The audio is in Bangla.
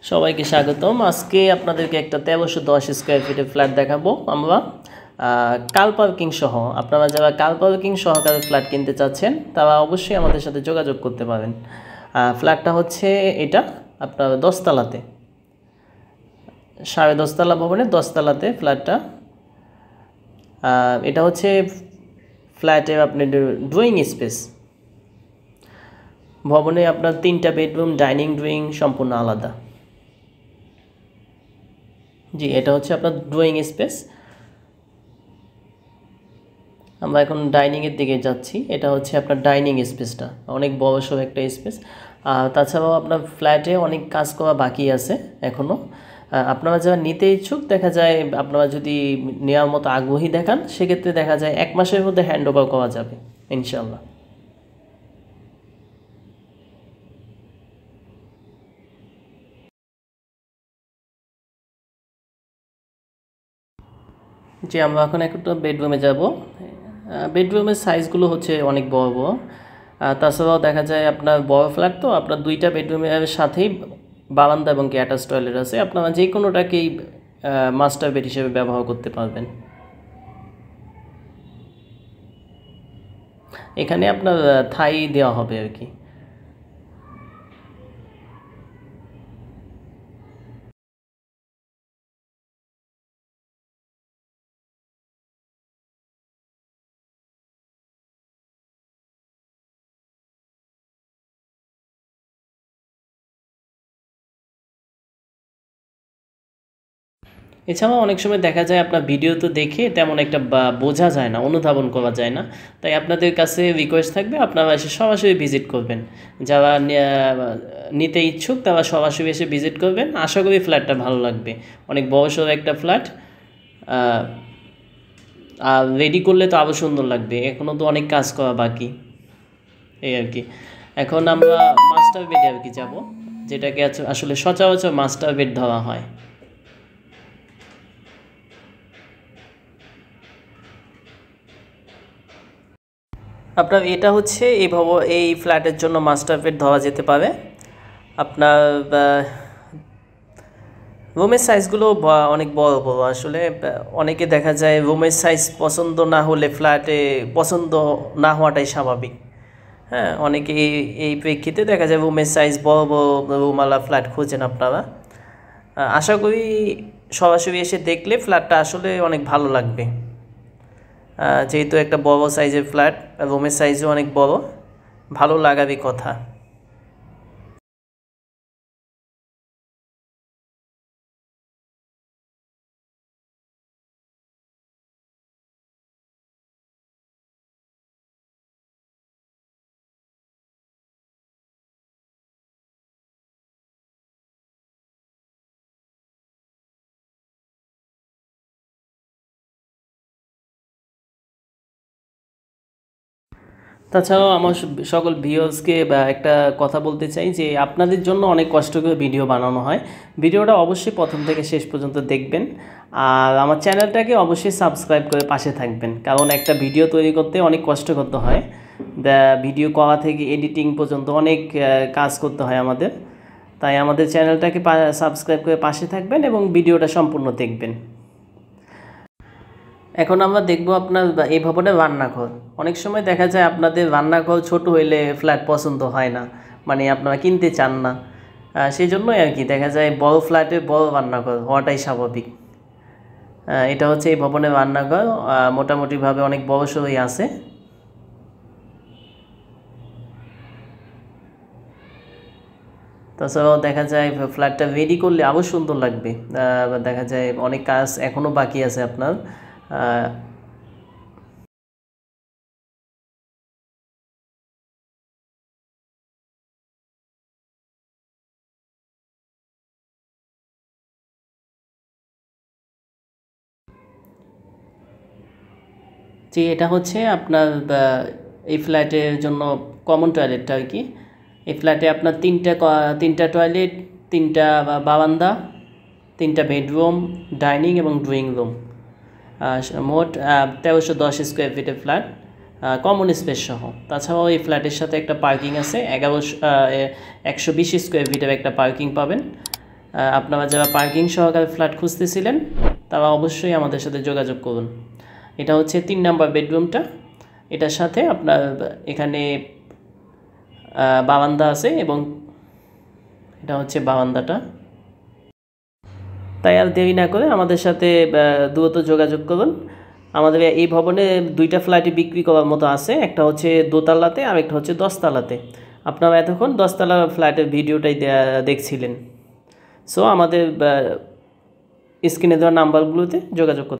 সবাইকে স্বাগতম। আজকে আপনাদেরকে একটা 1310 স্কয়ার ফিটের ফ্ল্যাট দেখাবো আমরা, কার পার্কিং সহ। আপনারা যারা কার পার্কিং সহকারে ফ্ল্যাট কিনতে চাচ্ছেন তারা অবশ্যই আমাদের সাথে যোগাযোগ করতে পারেন। ফ্ল্যাটটা হচ্ছে এটা আপনার 10 তলাতে, 10.5 তলা ভবনের 10 তলাতে ফ্ল্যাটটা। এটা হচ্ছে ফ্ল্যাটের আপনার ড্রয়িং স্পেস। ভবনে আপনার 3টা বেডরুম, ডাইনিং ড্রয়িং সম্পূর্ণ আলাদা। জি, এটা হচ্ছে আপনার ড্রয়িং স্পেস। আমরা এখন ডাইনিংয়ের দিকে যাচ্ছি। এটা হচ্ছে আপনার ডাইনিং স্পেসটা, অনেক বড়সড় একটা স্পেস। তাছাড়াও আপনার ফ্ল্যাটে অনেক কাজ করা বাকি আছে এখনও। আপনারা যারা নিতে ইচ্ছুক, দেখা যায় আপনারা যদি নেওয়ার মতো আগ্রহী দেখান, সেক্ষেত্রে দেখা যায় 1 মাসের মধ্যে হ্যান্ড ওভার করা যাবে ইনশাল্লাহ। যে আমরা এখন একটা বেডরুমে যাব। বেডরুমের সাইজগুলো হচ্ছে অনেক বড় বড়। তাছাড়াও দেখা যায় আপনার বড় ফ্ল্যাট, তো আপনার 2টা বেডরুমের সাথেই বারান্দা এবং অ্যাটাচ টয়লেট আছে। আপনারা যে কোনোটাকেই মাস্টার বেড হিসেবে ব্যবহার করতে পারবেন। এখানে আপনার থাই দেওয়া হবে আর কি। এছাড়াও অনেক সময় দেখা যায় আপনার ভিডিও তো দেখে তেমন একটা বোঝা যায় না, অনুধাবন করা যায় না। তাই আপনাদের কাছে রিকোয়েস্ট থাকবে আপনারা এসে সরাসরি ভিজিট করবেন। যারা নিতে ইচ্ছুক তারা সরাসরি এসে ভিজিট করবেন। আশা করি ফ্ল্যাটটা ভালো লাগবে। অনেক বড়সড় একটা ফ্ল্যাট, আর রেডি করলে তো আরও সুন্দর লাগবে। এখনও তো অনেক কাজ করা বাকি, এই আর কি। এখন আমরা মাস্টার বেডে আর কি যাব, যেটাকে আসলে সচরাচর মাস্টার বেড ধরা হয়। আপনার এটা হচ্ছে এই ফ্ল্যাটের জন্য মাস্টার বেড ধরা যেতে পারে। আপনার রুমের সাইজগুলো অনেক বড় বড়। আসলে অনেকে দেখা যায় রুমের সাইজ পছন্দ না হলে ফ্ল্যাটে পছন্দ না হওয়াটাই স্বাভাবিক। হ্যাঁ, অনেকে এই প্রেক্ষিতে দেখা যায় রুমের সাইজ বড় বড় রুমওয়ালা ফ্ল্যাট খোঁজেন আপনারা। আশা করি সরাসরি এসে দেখলে ফ্ল্যাটটা আসলে অনেক ভালো লাগবে। যেহেতু একটা বড় সাইজের ফ্ল্যাট, রুমের সাইজও অনেক বড়, ভালো লাগারই কথা। তাছাড়াও আমার সকল ভিউয়ার্সকে একটা কথা বলতে চাই যে আপনাদের জন্য অনেক কষ্ট করে ভিডিও বানানো হয়। ভিডিওটা অবশ্যই প্রথম থেকে শেষ পর্যন্ত দেখবেন, আর আমার চ্যানেলটাকে অবশ্যই সাবস্ক্রাইব করে পাশে থাকবেন। কারণ একটা ভিডিও তৈরি করতে অনেক কষ্ট করতে হয়। ভিডিও করা থেকে এডিটিং পর্যন্ত অনেক কাজ করতে হয় আমাদের। তাই আমাদের চ্যানেলটাকে সাবস্ক্রাইব করে পাশে থাকবেন এবং ভিডিওটা সম্পূর্ণ দেখবেন। এখন আমরা দেখব আপনার এই ভবনের রান্নাঘর। অনেক সময় দেখা যায় আপনাদের রান্নাঘর ছোট হইলে ফ্ল্যাট পছন্দ হয় না, মানে আপনারা কিনতে চান না। সেই জন্যই আর কি দেখা যায় বড় ফ্ল্যাটে বড় রান্নাঘর হওয়াটাই স্বাভাবিক। এটা হচ্ছে এই ভবনের রান্নাঘর, মোটামুটিভাবে অনেক বড়সড়ই আছে। তাছাড়াও দেখা যায় ফ্ল্যাটটা রেডি করলে আরও সুন্দর লাগবে। দেখা যায় অনেক কাজ এখনও বাকি আছে আপনার। যে এটা হচ্ছে আপনার এই ফ্ল্যাটের জন্য কমন টয়লেটটা আর কি। এই ফ্ল্যাটে আপনার তিনটা টয়লেট, 3টা বারান্দা, 3টা বেডরুম, ডাইনিং এবং ড্রয়িং রুম। মোট 1310 স্কোয়ার ফিটের ফ্ল্যাট। কমন স্পেস সহ। তাছাড়াও এই ফ্ল্যাটের সাথে একটা পার্কিং আছে, 120 স্কোয়ার ফিটের একটা পার্কিং পাবেন। আপনারা যারা পার্কিং সহকারে ফ্ল্যাট খুঁজতেছিলেন তারা অবশ্যই আমাদের সাথে যোগাযোগ করুন। এটা হচ্ছে 3 নাম্বার বেডরুমটা। এটার সাথে আপনার এখানে বারান্দা আছে এবং এটা হচ্ছে বারান্দাটা। তাই আর দেরি না করে আমাদের সাথে দ্রুত যোগাযোগ করুন। আমাদের এই ভবনে 2টা ফ্ল্যাটই বিক্রি করার মতো আছে, একটা হচ্ছে দোতলাতে আর একটা হচ্ছে 10 তলাতে। আপনারা এতক্ষণ 10 তলা ফ্ল্যাটের ভিডিওটাই দেখছিলেন। সো আমাদের স্ক্রিনে দেওয়া নাম্বারগুলোতে যোগাযোগ করুন।